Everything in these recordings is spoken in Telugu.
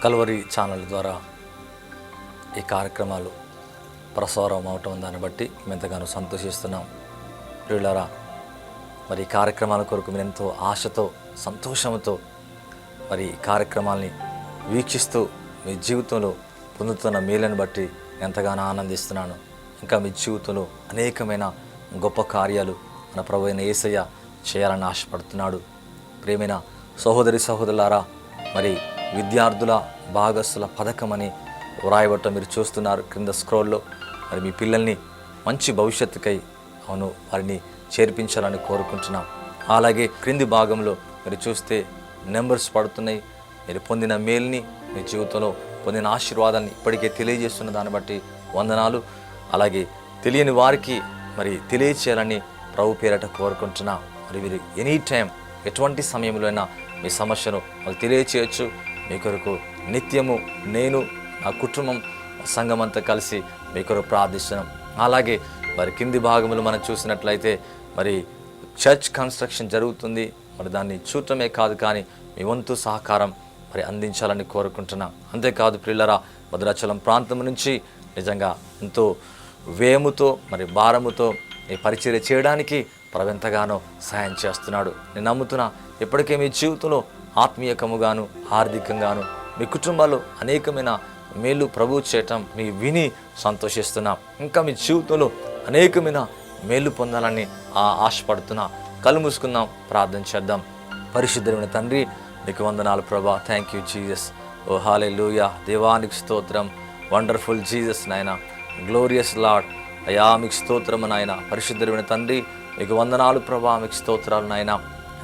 కల్వరి ఛానల్ ద్వారా ఈ కార్యక్రమాలు ప్రసారం అవటం దాన్ని బట్టి మేము ఎంతగానో సంతోషిస్తున్నాం. ప్రియులారా, మరి ఈ కార్యక్రమాల కొరకు మీరు ఎంతో ఆశతో సంతోషంతో మరి ఈ కార్యక్రమాల్ని వీక్షిస్తూ మీ జీవితంలో పొందుతున్న మేలను బట్టి ఎంతగానో ఆనందిస్తున్నాను. ఇంకా మీ జీవితంలో అనేకమైన గొప్ప కార్యాలు మన ప్రభువైన యేసయ్య చేయాలని ఆశపడుతున్నాడు. ప్రేమైన సహోదరి సహోదరులారా, మరి విద్యార్థుల భాగస్సుల పథకం అని వ్రాయబట్ట మీరు చూస్తున్నారు క్రింద స్క్రోల్లో. మరి మీ పిల్లల్ని మంచి భవిష్యత్తుకై వారిని చేర్పించాలని కోరుకుంటున్నాం. అలాగే క్రింది భాగంలో మీరు చూస్తే నెంబర్స్ పడుతున్నాయి. మీరు పొందిన మేల్ని, మీ జీవితంలో పొందిన ఆశీర్వాదాన్ని ఇప్పటికే తెలియజేస్తున్న దాన్ని బట్టి వందనాలు. అలాగే తెలియని వారికి మరి తెలియచేయాలని ప్రభు పేరట కోరుకుంటున్నాం. మరి మీరు ఎనీ టైం ఎటువంటి సమయంలో అయినా మీ సమస్యను వాళ్ళు తెలియచేయచ్చు. మీ కొరకు నిత్యము నేను, నా కుటుంబం, సంఘం అంతా కలిసి మీ కొరకు ప్రార్థిస్తున్నాం. అలాగే మరి కింది భాగంలో మనం చూసినట్లయితే మరి చర్చ్ కన్స్ట్రక్షన్ జరుగుతుంది. మరి దాన్ని చూడటమే కాదు, కానీ మీ వంతు సహకారం మరి అందించాలని కోరుకుంటున్నాం. అంతేకాదు ప్రియులారా, భద్రాచలం ప్రాంతం నుంచి నిజంగా ఎంతో వ్యయముతో మరి భారముతో ఈ పరిచర్య చేయడానికి ప్రభు ఎంతగానో సహాయం చేస్తున్నాడు. నేను నమ్ముతున్నా ఇప్పటికే మీ జీవితంలో ఆత్మీయకముగాను ఆర్థికంగాను మీ కుటుంబాల్లో అనేకమైన మేలు ప్రభు చేయటం మీ విని సంతోషిస్తున్నా. ఇంకా మీ జీవితంలో అనేకమైన మేలు పొందాలని ఆశపడుతున్నా. కళ్ళు మూసుకుందాం, ప్రార్థన చేద్దాం. పరిశుద్ధమైన తండ్రి, నీకు వందనాలు ప్రభా. Thank you Jesus. ఓ హల్లెలూయా. దేవానికి స్తోత్రం. వండర్ఫుల్ జీసస్ నాయన, గ్లోరియస్ లార్డ్. అయా మీకు స్తోత్రము నాయన. పరిశుద్ధమైన తండ్రి, మీకు వందనాలు ప్రభా. మీకు స్తోత్రాలు నాయన.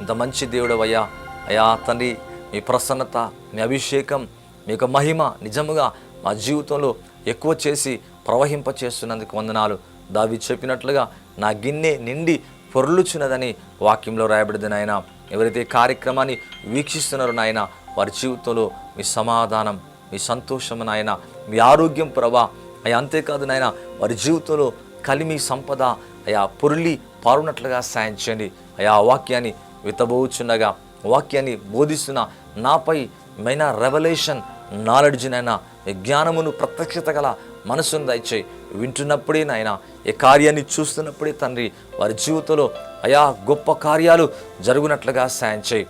ఎంత మంచి దేవుడు అయ్యా. అయా తండ్రి, మీ ప్రసన్నత, మీ అభిషేకం, మీ యొక్క మహిమ నిజముగా మా జీవితంలో ఎక్కువ చేసి ప్రవహింప చేస్తున్నందుకు వందనాలు. దావీదు చెప్పినట్లుగా నా గిన్నె నిండి పొర్లుచున్నదని వాక్యంలో రాయబడింది నాయన. ఎవరైతే కార్యక్రమాన్ని వీక్షిస్తున్నారో నాయన, వారి జీవితంలో మీ సమాధానం, మీ సంతోషము నాయన, మీ ఆరోగ్యం ప్రభా. అయ్యా అంతేకాదు నాయన, వారి జీవితంలో కలిమి సంపద అయా పొర్లి పారునట్లుగా సాయం చేయండి. అయా వాక్యాన్ని విత్తబోచుండగా, వాక్యాన్ని బోధిస్తున్న నాపై మైన రెవల్యూషన్ నాలెడ్జ్ నైనా, జ్ఞానమును ప్రత్యక్షత గల మనసును దయచేయి. వింటున్నప్పుడే నాయన, ఈ కార్యాన్ని చూస్తున్నప్పుడే తండ్రి వారి జీవితంలో అయా గొప్ప కార్యాలు జరుగునట్లుగా సాయం చేయి.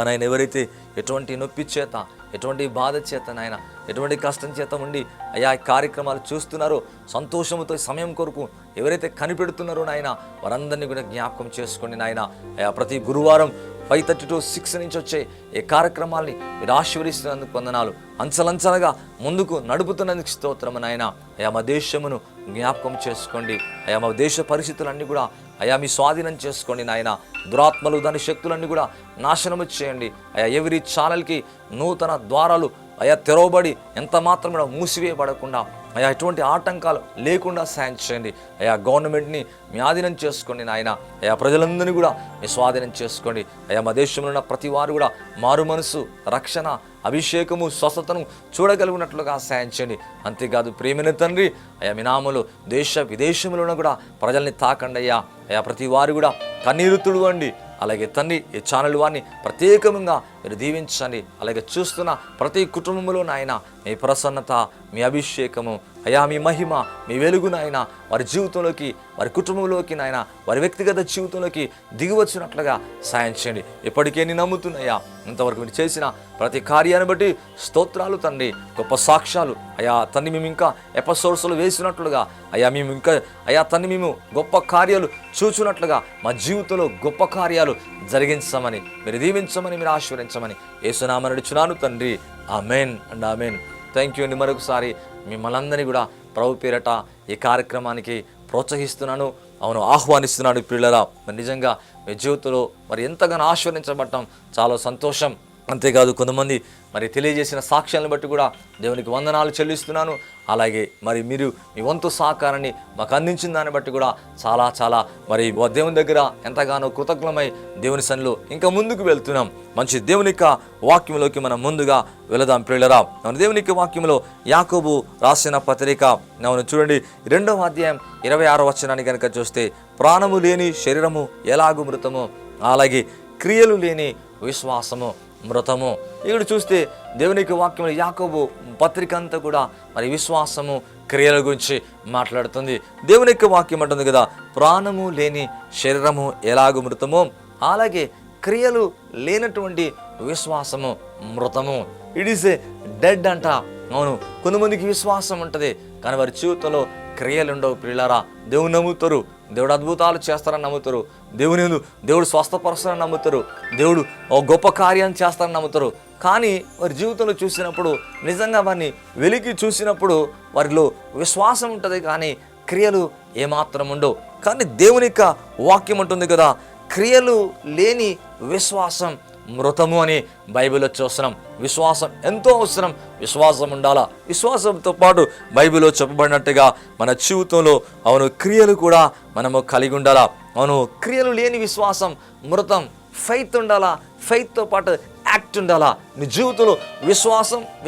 నాయన, ఎవరైతే ఎటువంటి నొప్పి చేత, ఎటువంటి బాధ చేత నాయన, ఎటువంటి కష్టం చేత ఉండి అయా కార్యక్రమాలు చూస్తున్నారో, సంతోషంతో సమయం కొరకు ఎవరైతే కనిపెడుతున్నారో నాయన, వారందరినీ కూడా జ్ఞాపకం చేసుకోండి నాయన. అయా ప్రతి గురువారం 5:30 to 6 నుంచి వచ్చే ఈ కార్యక్రమాల్ని మీరు ఆశీర్వదిస్తున్నందుకు వందనాలు. అంచలంచలుగా ముందుకు నడుపుతున్నందుకు స్తోత్రము నాయన. అయా మా దేశమును జ్ఞాపకం చేసుకోండి. అయా మా దేశ పరిస్థితులన్నీ కూడా అయా మీ స్వాధీనం చేసుకోండి నాయన. దురాత్మలు, దాని శక్తులన్నీ కూడా నాశనము చేయండి. అయా ఎవరి ఛానల్కి నూతన ద్వారాలు అయా తెరవబడి ఎంత మాత్రం కూడా మూసివేయబడకుండా అయా ఎటువంటి ఆటంకాలు లేకుండా సాయం చేయండి. అయా గవర్నమెంట్ని మీ ఆధీనం చేసుకోండి నాయన. అయా ప్రజలందరినీ కూడా మీ స్వాధీనం చేసుకోండి. అయా మా దేశంలో ఉన్న ప్రతి వారు కూడా మారు మనసు, రక్షణ, అభిషేకము, స్వస్థతను చూడగలిగినట్లుగా సాయం చేయండి. అంతేకాదు ప్రేమైన తండ్రి, అయా మీ నామములో దేశ విదేశంలో కూడా ప్రజల్ని తాకండి అయ్యా. అయా ప్రతి వారు కూడా కన్నీరు తుడవండి. అలాగే తండ్రి, ఈ ఛానల్ వారిని ప్రత్యేకంగా మీరు దీవించండి. అలాగే చూస్తున్న ప్రతి కుటుంబంలో నాయన మీ ప్రసన్నత, మీ అభిషేకము, అయా మీ మహిమ, మీ వెలుగు నాయన వారి జీవితంలోకి, వారి కుటుంబంలోకి నాయన, వారి వ్యక్తిగత జీవితంలోకి దిగివచ్చినట్లుగా సాయం చేయండి. ఇప్పటికే నేను నమ్ముతున్నాయా, ఇంతవరకు మీరు చేసిన ప్రతి కార్యాన్ని బట్టి స్తోత్రాలు తండ్రి. గొప్ప సాక్ష్యాలు అయా తండ్రి మేము ఇంకా ఎపిసోడ్స్లో వేసినట్లుగా అయా మేము ఇంకా అయా తండ్రి మేము గొప్ప కార్యాలు చూచున్నట్లుగా మా జీవితంలో గొప్ప కార్యాలు జరిగించమని, మీరు దీవించమని, మీరు ఆశీర్వదించమని యేసునామమున అడుగుచున్నాను తండ్రి. ఆమేన్ అండ్ ఆమేన్. థ్యాంక్ యూ అండి. మరొకసారి మిమ్మల్ని అందరినీ కూడా ప్రభు పేరట ఈ కార్యక్రమానికి ప్రోత్సహిస్తున్నాను, ఆహ్వానిస్తున్నాడు. పిల్లరా, మరి నిజంగా మీ జీవితంలో మరి ఎంతగానో ఆశీర్వదించబడటం చాలా సంతోషం. అంతేకాదు కొంతమంది మరి తెలియజేసిన సాక్ష్యాలను బట్టి కూడా దేవునికి వందనాలు చెల్లిస్తున్నాను. అలాగే మరి మీరు మీ వంతు సహకారాన్ని మాకు అందించిన దాన్ని బట్టి కూడా చాలా చాలా మరి దేవుని దగ్గర ఎంతగానో కృతజ్ఞమై దేవుని సన్నిధిలో ఇంకా ముందుకు వెళ్తున్నాం. మంచి దేవుని యొక్క వాక్యంలోకి మనం ముందుగా వెళదాం ప్రియులరా. దేవుని యొక్క వాక్యంలో యాకోబు రాసిన పత్రిక చూడండి 2వ అధ్యాయం 26వ వచనాన్ని కనుక చూస్తే, ప్రాణము లేని శరీరము ఎలాగు మృతమో అలాగే క్రియలు లేని విశ్వాసము మృతము. ఇక్కడ చూస్తే దేవునికి వాక్యంలో యాకోబు పత్రిక అంతా కూడా మరి విశ్వాసము క్రియల గురించి మాట్లాడుతుంది. దేవునికి వాక్యం అంటుంది కదా, ప్రాణము లేని శరీరము ఎలాగూ మృతమో అలాగే క్రియలు లేనటువంటి విశ్వాసము మృతము. ఇట్ ఈస్ ఏ డెడ్ అంట. అవును, కొంతమందికి విశ్వాసం ఉంటుంది కానీ వారి జీవితంలో క్రియలు ఉండవు. ప్రియులారా, దేవుని నమ్ముతారు, దేవుడు అద్భుతాలు చేస్తారని నమ్ముతారు, దేవుడు స్వస్థపరుస్తారని నమ్ముతారు, దేవుడు ఓ గొప్ప కార్యాన్ని చేస్తారని నమ్ముతారు. కానీ వారి జీవితంలో చూసినప్పుడు, నిజంగా వారిని వెలికి చూసినప్పుడు వారిలో విశ్వాసం ఉంటుంది కానీ క్రియలు ఏమాత్రం ఉండవు. కానీ దేవుని యొక్క వాక్యం ఉంటుంది కదా, క్రియలు లేని విశ్వాసం మృతము అని బైబిల్లో చూస్తున్నాం. విశ్వాసం ఎంతో అవసరం, విశ్వాసం ఉండాలా. విశ్వాసంతో పాటు బైబిల్లో చెప్పబడినట్టుగా మన జీవితంలో అవును క్రియలు కూడా మనము కలిగి ఉండాలా. అవును, క్రియలు లేని విశ్వాసం మృతం. ఫెయిత్ ఉండాలా, ఫెయిత్తో పాటు యాక్ట్ ఉండాలా. నీ జీవితంలో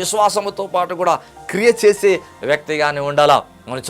విశ్వాసముతో పాటు కూడా క్రియ చేసే వ్యక్తిగానే ఉండాలా. మనం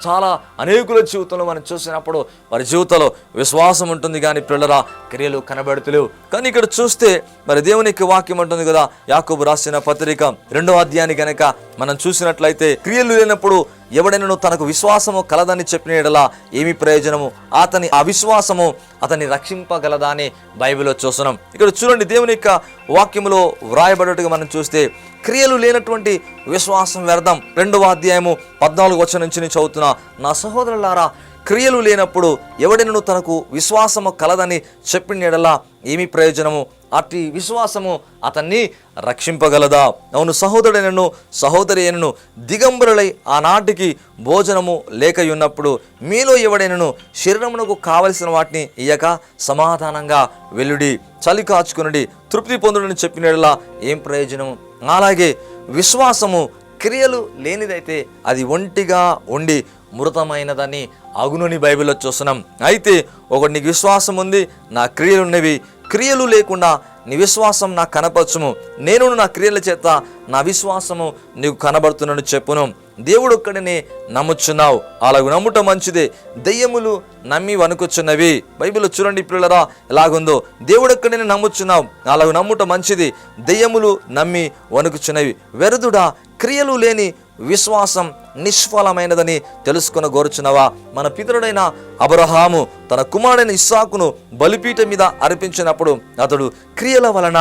చాలా అనేకుల జీవితంలో మనం చూసినప్పుడు వారి జీవితంలో విశ్వాసం ఉంటుంది కానీ పిల్లరా క్రియలు కనబడుతులేవు. కానీ ఇక్కడ చూస్తే మరి దేవునికి వాక్యం ఉంటుంది కదా, యాకోబు రాసిన పత్రిక 2వ అధ్యాయాన్ని కనుక మనం చూసినట్లయితే, క్రియలు లేనప్పుడు ఎవడైనా తనకు విశ్వాసము కలదని చెప్పిన యెడల ఏమి ప్రయోజనము, అతని ఆ విశ్వాసము అతన్ని రక్షింపగలదా అని బైబిల్లో చూస్తున్నాం. ఇక్కడ చూడండి, దేవుని యొక్క వాక్యములో వ్రాయబడినట్టుగా మనం చూస్తే క్రియలు లేనటువంటి విశ్వాసం వ్యర్థం. 2వ అధ్యాయము 14వ వచనం నుంచి నేను చదువుతున్నా. నా సహోదరులారా, క్రియలు లేనప్పుడు ఎవడైనా తనకు విశ్వాసము కలదని చెప్పిన యెడల ఏమి ప్రయోజనము, అట్టి విశ్వాసము అతన్ని రక్షింపగలదా. అవును, సహోదరుడైనను సహోదరి అయినను దిగంబరులై ఆనాటికి భోజనము లేకయున్నప్పుడు మీలో ఎవడైనను శరీరమునకు కావలసిన వాటిని ఇయ్యక సమాధానంగా వెల్లుడి, చలి కాచుకునుడి, తృప్తి పొందుడని చెప్పిన యెడల ఏం ప్రయోజనము. అలాగే విశ్వాసము క్రియలు లేనిదైతే అది ఒంటిగా ఉండి మృతమైనదని అగునని బైబిల్లో చూస్తున్నాం. అయితే ఒకటి, నీకు విశ్వాసం ఉంది, నా క్రియలు ఉన్నవి, క్రియలు లేకుండా నీ విశ్వాసం నాకు కనపరచుము, నేను నా క్రియల చేత నా విశ్వాసము నీకు కనబడుతున్నాను చెప్పును. దేవుడు ఒక్కడినే నమ్ముచున్నావు, అలాగ నమ్ముట మంచిదే. దెయ్యములు నమ్మి వణుకుచున్నవి. బైబిల్లో చూడండి పిల్లరా ఎలాగుందో, దేవుడు ఒక్కడినే నమ్ముచున్నావు, అలాగ నమ్ముట మంచిది, దెయ్యములు నమ్మి వణుకుచున్నవి. వెరదుడా, క్రియలు లేని విశ్వాసం నిష్ఫలమైనదని తెలుసుకుని గోరుచున్నవా. మన పితరుడైన అబ్రహాము తన కుమారుడైన ఇస్సాకును బలిపీఠం మీద అర్పించినప్పుడు అతడు క్రియల వలన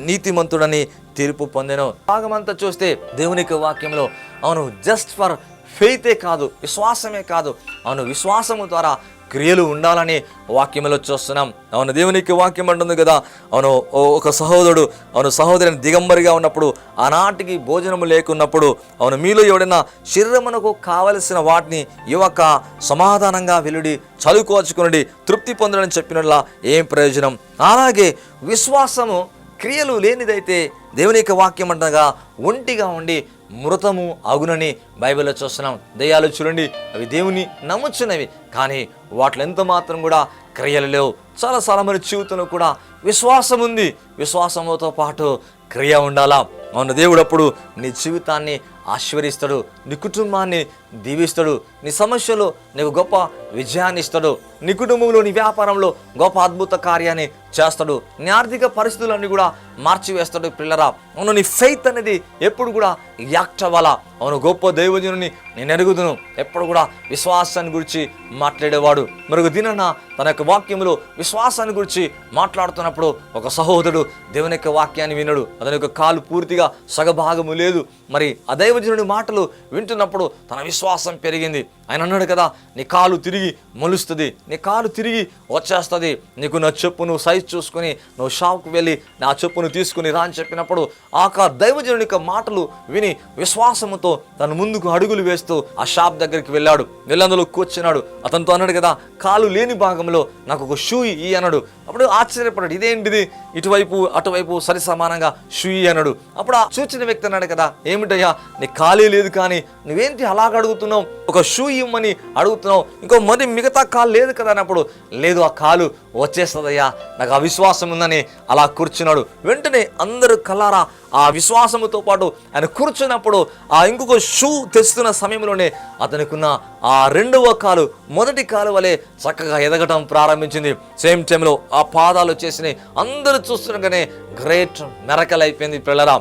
నీతిమంతుడని తీర్పు పొందెను. భాగమంతా చూస్తే దేవునికి వాక్యంలో అవును జస్ట్ ఫర్ ఫెయితే కాదు, విశ్వాసమే కాదు, అవును విశ్వాసము ద్వారా క్రియలు ఉండాలని వాక్యంలో చూస్తున్నాం. అవును, దేవునికి వాక్యం అంటుంది కదా, అవును ఒక సహోదరుడు అవును సహోదరిని దిగంబరిగా ఉన్నప్పుడు, ఆనాటికి భోజనము లేకున్నప్పుడు, అవును మీలో ఎవడైనా శరీరమునకు కావలసిన వాటిని ఇవ్వక సమాధానంగా వెలుడి, చలుకోచుకుని తృప్తి పొందడని చెప్పినట్లా ఏం ప్రయోజనం. అలాగే విశ్వాసము క్రియలు లేనిదైతే దేవుని యొక్క వాక్యం అంటగా ఒంటిగా ఉండి మృతము అగునని బైబిల్లో చూస్తున్నాం. దయ్యాలు చూడండి, అవి దేవుని నమ్ముచున్నవి కానీ వాటిలో ఎంత మాత్రం కూడా క్రియలు లేవు. చాలా మంది జీవితంలో కూడా విశ్వాసం ఉంది, విశ్వాసముతో పాటు క్రియ ఉండాలా. అవును, దేవుడు అప్పుడు నీ జీవితాన్ని ఆశీర్వదిస్తాడు, నీ కుటుంబాన్ని దీవిస్తాడు, నీ సమస్యలో నీకు గొప్ప విజయాన్ని ఇస్తాడు, నీ కుటుంబంలో నీ వ్యాపారంలో గొప్ప అద్భుత కార్యాన్ని చేస్తాడు, నీ ఆర్థిక పరిస్థితులన్నీ కూడా మార్చివేస్తాడు. పిల్లరా, అవును నీ ఫెయిత్ అనేది ఎప్పుడు కూడా యాక్ట్ అవ్వాలా. అవును, గొప్ప దైవజనుని నేను ఎరుగుదును, ఎప్పుడు కూడా విశ్వాసాన్ని గురించి మాట్లాడేవాడు. మరొక దినాన తన యొక్క వాక్యంలో విశ్వాసాన్ని గురించి మాట్లాడుతున్నప్పుడు ఒక సహోదరుడు దేవుని యొక్క వాక్యాన్ని వినడు, అతని యొక్క కాలు పూర్తిగా సగభాగము లేదు. మరి ఆ దైవజనుడి మాటలు వింటున్నప్పుడు తన విశ్వాసం పెరిగింది. ఆయన అన్నాడు కదా, నీ కాలు తిరిగి మొలుస్తుంది, నీ కాలు తిరిగి వచ్చేస్తుంది, నీకు నా చెప్పును సైజ్ చూసుకొని నువ్వు షాప్కి వెళ్ళి నా చెప్పును తీసుకుని రా అని చెప్పినప్పుడు ఆ దైవజనుడి యొక్క మాటలు విని విశ్వాసముతో తను ముందుకు అడుగులు వేస్తూ ఆ షాప్ దగ్గరికి వెళ్ళాడు. వెళ్ళందులో కూర్చున్నాడు. అతనితో అన్నాడు కదా, కాలు లేని భాగంలో నాకు ఒక షూ ఇయ్యి అన్నాడు. అప్పుడు ఆశ్చర్యపడ్డాడు, ఇదేంటిది ఇటువైపు అటువైపు సరి సమానంగా షూ అన్నాడు. అప్పుడు ఆ చూచిన వ్యక్తి అన్నాడు కదా, ఏమిటయ్యా నీ కాలే లేదు కానీ నువ్వేంటి అలాగ అడుగుతున్నావు, ఒక షూ ఇవ్వమని అడుగుతున్నావు, ఇంకో మరి మిగతా కాలు లేదు కదా అన్నప్పుడు, లేదు ఆ కాలు వచ్చేస్తుందయ్యా, నాకు ఆ విశ్వాసం ఉందని అలా కూర్చున్నాడు. వెంటనే అందరూ కలారా ఆ విశ్వాసముతో పాటు ఆయన కూర్చున్నప్పుడు ఆ ఇంకొక షూ తెస్తున్న సమయంలోనే అతనికున్న ఆ రెండవ కాలు మొదటి కాలు వలె చక్కగా ఎదగటం ప్రారంభించింది. సేమ్ టైంలో ఆ పాదాలు వచ్చేసినాయి. అందరూ చూస్తుండగానే గ్రేట్ మెరకల్ అయిపోయింది పిల్లరా.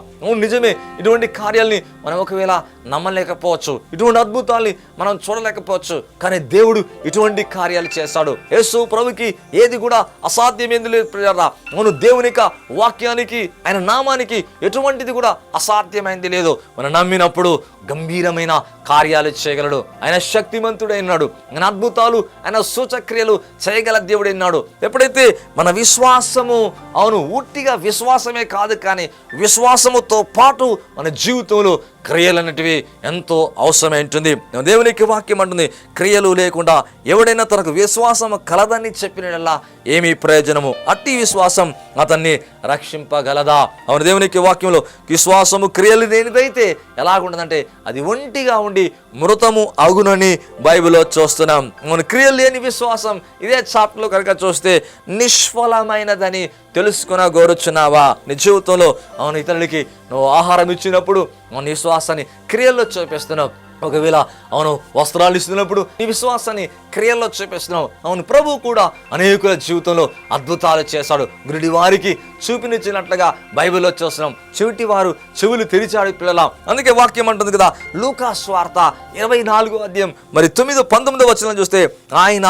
నిజమే, ఇటువంటి కార్యాలని మనం ఒకవేళ నమ్మలేకపోవచ్చు, ఇటువంటి అద్భుతాల్ని మనం చూడలేకపోవచ్చు, కానీ దేవుడు ఇటువంటి కార్యాలు చేస్తాడు. యేసు ప్రభుకి ఏది కూడా అసాధ్యమైంది లేదు పిల్లరా. అవును, దేవుని యొక్క వాక్యానికి, ఆయన నామానికి ఎటువంటిది కూడా అసాధ్యమైంది లేదు. మనం నమ్మినప్పుడు గంభీరమైన కార్యాలు చేయగలడు. ఆయన శక్తిమంతుడైనాడు, ఆయన అద్భుతాలు, ఆయన సూచక్రియలు చేయగల దేవుడైనాడు. ఎప్పుడైతే మన విశ్వాసము, అవును ఉట్టిగా విశ్వాసమే కాదు, కానీ విశ్వాసముతో పాటు మన జీవితంలో క్రియలు అనేటివి ఎంతో అవసరమై ఉంటుంది. దేవునికి వాక్యం అంటుంది, క్రియలు లేకుండా ఎవడైనా తనకు విశ్వాసం కలదని చెప్పినలా ఏమీ ప్రయోజనము, అట్టి విశ్వాసం అతన్ని రక్షింపగలదా? అవును, దేవునికి వాక్యంలో విశ్వాసము క్రియలు లేనిదైతే ఎలాగుంటుందంటే అది ఒంటిగా ఉండి మృతము అగునని బైబిల్లో చూస్తున్నాం. మన క్రియలు లేని విశ్వాసం ఇదే చాప్టర్లో కనుక చూస్తే నిష్ఫలమైనదని తెలుసుకున్న గోరుచున్నావా? నీ జీవితంలో అవును ఇతరులకి నువ్వు ఆహారం ఇచ్చినప్పుడు నీ విశ్వాసాన్ని క్రియల్లో చూపిస్తున్నావు. ఒకవేళ అవును వస్త్రాలు ఇస్తున్నప్పుడు నీ విశ్వాసాన్ని క్రియల్లో చూపిస్తున్నావు. అవును, ప్రభువు కూడా అనేకుల జీవితంలో అద్భుతాలు చేశాడు. గురుడి వారికి చూపినిచ్చినట్లుగా బైబిల్లో చూస్తున్నాం. చెవిటి వారు చెవులు తెరిచాడు పిల్లల. అందుకే వాక్యం అంటుంది కదా, లూకా సువార్త 24వ అధ్యాయం 9-19 వచనం చూస్తే, ఆయన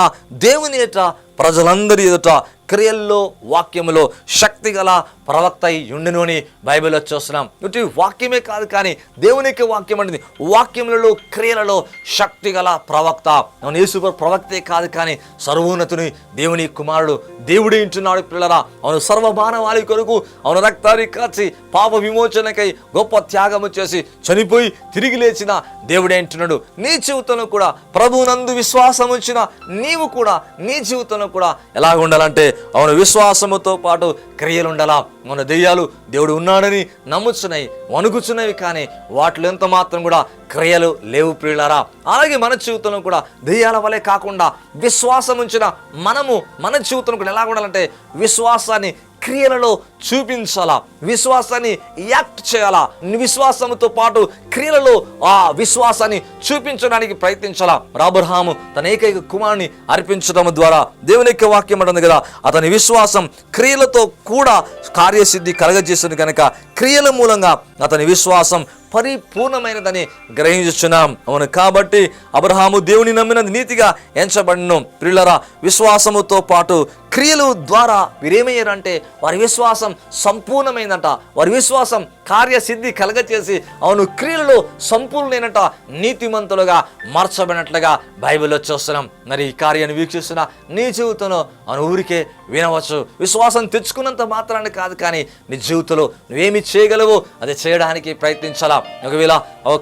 దేవుని ఎదుట ప్రజలందరి ఎదుట క్రియల్లో వాక్యములో శక్తి గల ప్రవక్త ఉండును అని బైబిల్లో చూస్తున్నాం. ఇటు వాక్యమే కాదు, కానీ దేవునికి వాక్యం అంటుంది వాక్యములలో క్రియలలో శక్తి గల ప్రవక్త. అవును, యేసు ప్రవక్తే కాదు, కానీ సర్వోన్నతుని దేవుని కుమారుడు దేవుడే ఉంటున్నాడు పిల్లరా. అవును, సర్వమానవాళి కొరకు అవును రక్తాన్ని కాచి పాప విమోచనకై గొప్ప త్యాగము చేసి చనిపోయి తిరిగి లేచిన దేవుడే ఉంటున్నాడు. నీ జీవితంలో కూడా ప్రభువునందు విశ్వాసం ఉంచిన నీవు కూడా నీ జీవితంలో కూడా ఎలా ఉండాలంటే అవును విశ్వాసముతో పాటు క్రియలు ఉండాలా. మన దెయ్యాలు దేవుడు ఉన్నాడని నమ్ముచున్నాయి, వణుకుచున్నవి, కానీ వాటిలో ఎంత మాత్రం కూడా క్రియలు లేవు ప్రియులారా. అలాగే మన జీవితంలో కూడా దెయ్యాల వలె కాకుండా విశ్వాసం ఉంచిన మనము మన జీవితంలో కూడా ఎలా ఉండాలంటే విశ్వాసాన్ని క్రియలలో చూపించాలా, విశ్వాసాన్ని యాక్ట్ చేయాలా, విశ్వాసంతో పాటు క్రియలలో ఆ విశ్వాసాన్ని చూపించడానికి ప్రయత్నించాలా. అబ్రహాము తన ఏకైక కుమారుని అర్పించడం ద్వారా దేవుని యొక్క వాక్యం అంటుంది కదా, అతని విశ్వాసం క్రియలతో కూడా కార్యసిద్ధి కలగజేస్తుంది కనుక క్రియల మూలంగా అతని విశ్వాసం పరిపూర్ణమైనదని గ్రహించుచున్నాం. అవును, కాబట్టి అబ్రహాము దేవుని నమ్మినందు నీతిగా ఎంచబడిను. ప్రియులారా, విశ్వాసముతో పాటు క్రియలు ద్వారా వీరేమయ్యారంటే వారి విశ్వాసం సంపూర్ణమైందంట. వారి విశ్వాసం కార్యసిద్ధి కలగచేసి అవును క్రియలలో సంపూర్ణమైనట నీతిమంతులుగా మార్చబడినట్లుగా బైబిల్లో చూస్తున్నాం. మరి ఈ కార్యాన్ని వీక్షిస్తున్న నీ జీవితంలో అవును ఊరికే వినవచ్చు. విశ్వాసం తెచ్చుకున్నంత మాత్రాన్ని కాదు, కానీ నీ జీవితంలో నువ్వేమి చేయగలవో అది చేయడానికి ప్రయత్నించాలా. ఒకవేళ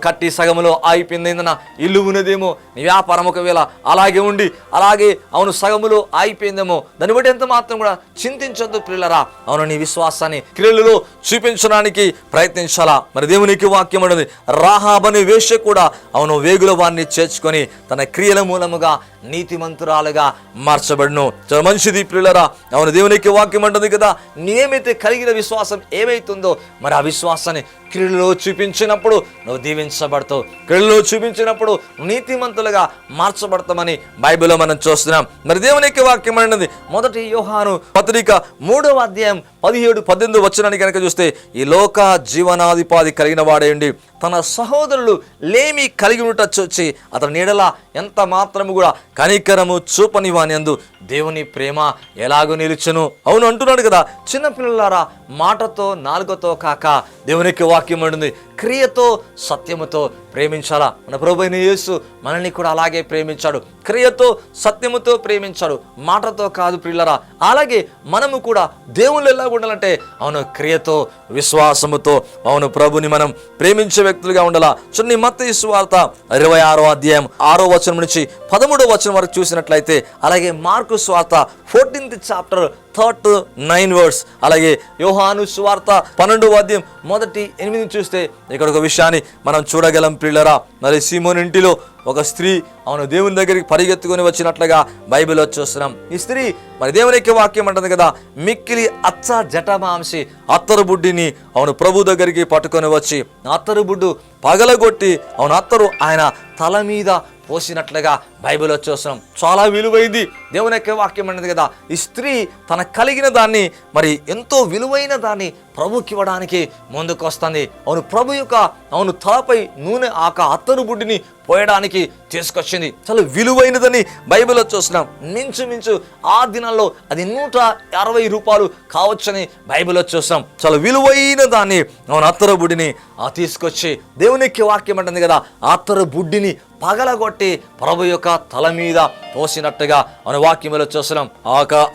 కట్టి సగములో ఆగిపోయిందన్న ఇల్లు ఉన్నదేమో, నీ వ్యాపారం ఒకవేళ అలాగే ఉండి అలాగే అవును సగములో ఆగిపోయిందేమో, దాన్ని బట్టి ఎంత మాత్రం కూడా చింతించొద్దు ప్రియులారా. అవును, నీ విశ్వాసాన్ని క్రియలలో చూపించడానికి ప్రయత్నించాలా. మరి దేవునికి వాక్యం అనేది రాహాబని వేశ్య కూడా అవును వేగుల వారిని చేర్చుకొని తన క్రియల మూలముగా నీతిమంతురాలుగా మార్చబడును. చాలా మంచిది ప్రియులారా. అవును, దేవునికి వాక్యం అంటుంది కదా, నీవేమైతే కలిగిన విశ్వాసం ఏమైతుందో మరి ఆ విశ్వాసాన్ని క్రియలలో చూపించినప్పుడు నువ్వు దీవించబడతావు. క్రియలలో చూపించినప్పుడు నీతిమంతులుగా మార్చబడతామని బైబిల్లో మనం చూస్తున్నాం. మరి దేవునికి వాక్యం అన్నది మొదటి యోహాను పత్రిక 3వ అధ్యాయం 17-18 వచనాన్ని కనుక చూస్తే, ఈ లోక జీవనాధిపాది కలిగిన వాడేయండి తన సహోదరులు లేమి కలిగి ఉండట చూచి అతని నీడల ఎంత మాత్రము కూడా కనికరము చూపని వానియందు దేవుని ప్రేమ ఎలాగో నిలుచును. అవును అంటున్నాడు కదా, చిన్నపిల్లలారా మాటతో నాలుకతో కాక దేవునికి వాక్యం అంటుంది క్రియతో సత్యముతో ప్రేమించాలా. మన ప్రభువైన యేసు మనల్ని కూడా అలాగే ప్రేమించాడు, క్రియతో సత్యముతో ప్రేమించాడు, మాటతో కాదు ప్రియులారా. అలాగే మనము కూడా దేవుళ్ళు ఎలా ఉండాలంటే అవును క్రియతో విశ్వాసముతో అవును ప్రభుని మనం ప్రేమించే వ్యక్తులుగా ఉండాలా. చూడండి, మత్తయి సువార్త 26వ అధ్యాయం 6వ వచనం నుంచి 13వ వచనం వరకు చూసినట్లయితే, అలాగే మార్కు సువార్త 14th chapter 3-9 verse, అలాగే యోహాను సువార్త 12వ అధ్యాయం 1-8 చూస్తే ఇక్కడ ఒక విషయాన్ని మనం చూడగలం ప్రియులారా. మరి సీమోను ఇంటిలో ఒక స్త్రీ అవును దేవుని దగ్గరికి పరిగెత్తుకొని వచ్చినట్లుగా బైబిల్లో చూస్తున్నాం. ఈ స్త్రీ మరి దేవుని యొక్క వాక్యం అంటుంది కదా, మిక్కిలి అచ్చ జటమాంసి అత్తరు బుడ్డిని అవును ప్రభు దగ్గరికి పట్టుకొని వచ్చి అత్తరు బుడ్డు పగలగొట్టి అవును అత్తరు ఆయన తల మీద పోసినట్లుగా బైబిల్లో చూస్తున్నాం. చాలా విలువైంది. దేవుని యొక్క వాక్యం అనేది కదా, ఈ స్త్రీ తన కలిగిన దాన్ని మరి ఎంతో విలువైన దాన్ని ప్రభుకి ఇవ్వడానికి ముందుకు వస్తుంది. అవును, ప్రభు యొక్క తలపై నూనె అత్తరు బుడ్డిని పోయడానికి తీసుకొచ్చింది. చాలా విలువైనదని బైబిల్లో చూస్తున్నాం. మించుమించు ఆ దినాల్లో అది 160 రూపాయలు కావచ్చని బైబిల్లో చూస్తాం. చాలా విలువైన దాన్ని అత్తరు బుడ్డిని తీసుకొచ్చి దేవునికి వాక్యం అంటుంది కదా, అత్తరు బుడ్డిని పగలగొట్టి ప్రభు యొక్క తల మీద పోసినట్టుగా మన వాక్యంలో చూస్తున్నాం.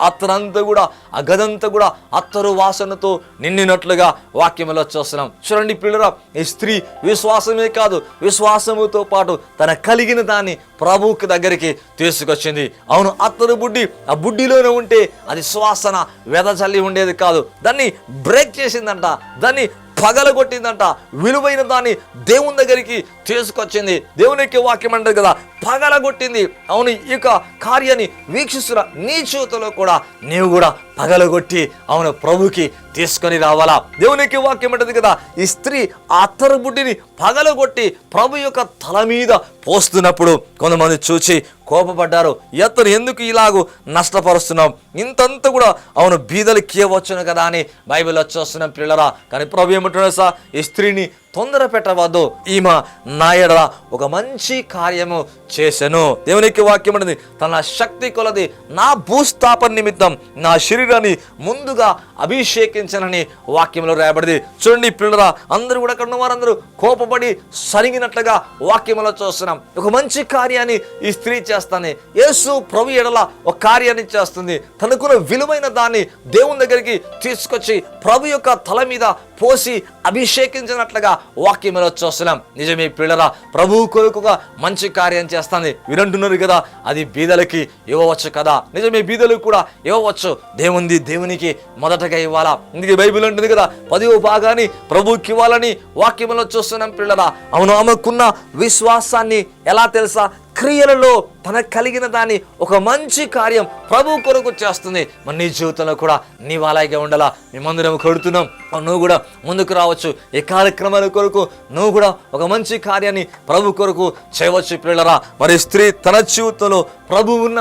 అత్తరంతా కూడా ఆ గదంతా కూడా అత్తరు వాసనతో నిండినట్లుగా వాక్యంలో చూస్తున్నాం. చూడండి పిల్లరా, ఈ స్త్రీ విశ్వాసమే కాదు, విశ్వాసముతో పాటు తన కలిగిన దాన్ని ప్రభువుకి దగ్గరికి తీసుకొచ్చింది. అవును, అత్తరు బుడ్డి ఆ బుడ్డిలోనే ఉంటే అది సువాసన వెదజల్లి ఉండేది కాదు. దాన్ని బ్రేక్ చేసిందంట, దాన్ని పగలగొట్టిందంట, విలువైన దాన్ని దేవుని దగ్గరికి తీసుకొచ్చింది. దేవునికి వాక్యం అంటారు కదా, పగలగొట్టింది. అవును, ఇక కార్యాన్ని వీక్షిస్తున్న నీ జీవితంలో కూడా నీవు కూడా పగలగొట్టి ప్రభుకి తీసుకొని రావాలా. దేవునికి వాక్యం అంటది కదా, ఈ స్త్రీ ఆ అత్తరు బుడ్డిని పగలగొట్టి ప్రభు యొక్క తల మీద పోస్తున్నప్పుడు కొంతమంది చూచి కోపపడ్డారు. ఎత్తను ఎందుకు ఇలాగూ నష్టపరుస్తున్నాం, ఇంతంతా కూడా బీదలకి ఇవ్వచ్చును కదా అని బైబిల్లో చూస్తున్నాం పిల్లరా. కానీ ప్రభు ఏమంటున్నారు సార్, ఈ స్త్రీని తొందర పెట్టవద్దు, ఈమె నా ఎడల ఒక మంచి కార్యము చేశాను. దేవునికి వాక్యం అనేది తన శక్తి కొలది నా భూస్థాపన నిమిత్తం నా శరీరాన్ని ముందుగా అభిషేకించనని వాక్యంలో రాయబడింది. చూడండి పిల్లరా, అందరూ కూడా అక్కడ ఉన్న వారందరూ కోపపడి సరిగినట్లుగా వాక్యంలో చూస్తున్నాం. ఒక మంచి కార్యాన్ని ఈ స్త్రీ చేస్తానే, యేసు ప్రభు ఎడల ఒక కార్యాన్ని చేస్తుంది. తనకున్న విలువైన దాన్ని దేవుని దగ్గరికి తీసుకొచ్చి ప్రభు యొక్క తల మీద పోసి అభిషేకించినట్లుగా వాక్యంలో చూస్తున్నాం. నిజమే పిల్లరా, ప్రభు కొరకుగా మంచి కార్యం చేస్తుంది. వినంటున్నారు కదా, అది బీదలకి ఇవ్వవచ్చు కదా. నిజమే, బీదలకు కూడా ఇవ్వవచ్చు. దేవునికి మొదటగా ఇవ్వాలా. ఇందుకే బైబిల్ ఉంటుంది కదా, 10వ భాగాన్ని ప్రభుకి ఇవ్వాలని వాక్యంలో చూస్తున్నాం పిల్లరా. అవును, ఆమెకున్న విశ్వాసాన్ని ఎలా తెలుసా, క్రియలలో తన కలిగిన దాన్ని ఒక మంచి కార్యం ప్రభు కొరకు చేస్తుంది. మరి నీ జీవితంలో కూడా నీవు అలాగే ఉండాలా. మేమందరం కొడుతున్నాం, నువ్వు కూడా ముందుకు రావచ్చు. ఈ కార్యక్రమాల కొరకు నువ్వు కూడా ఒక మంచి కార్యాన్ని ప్రభు కొరకు చేయవచ్చు పిల్లరా. మరి స్త్రీ తన జీవితంలో ప్రభు ఉన్న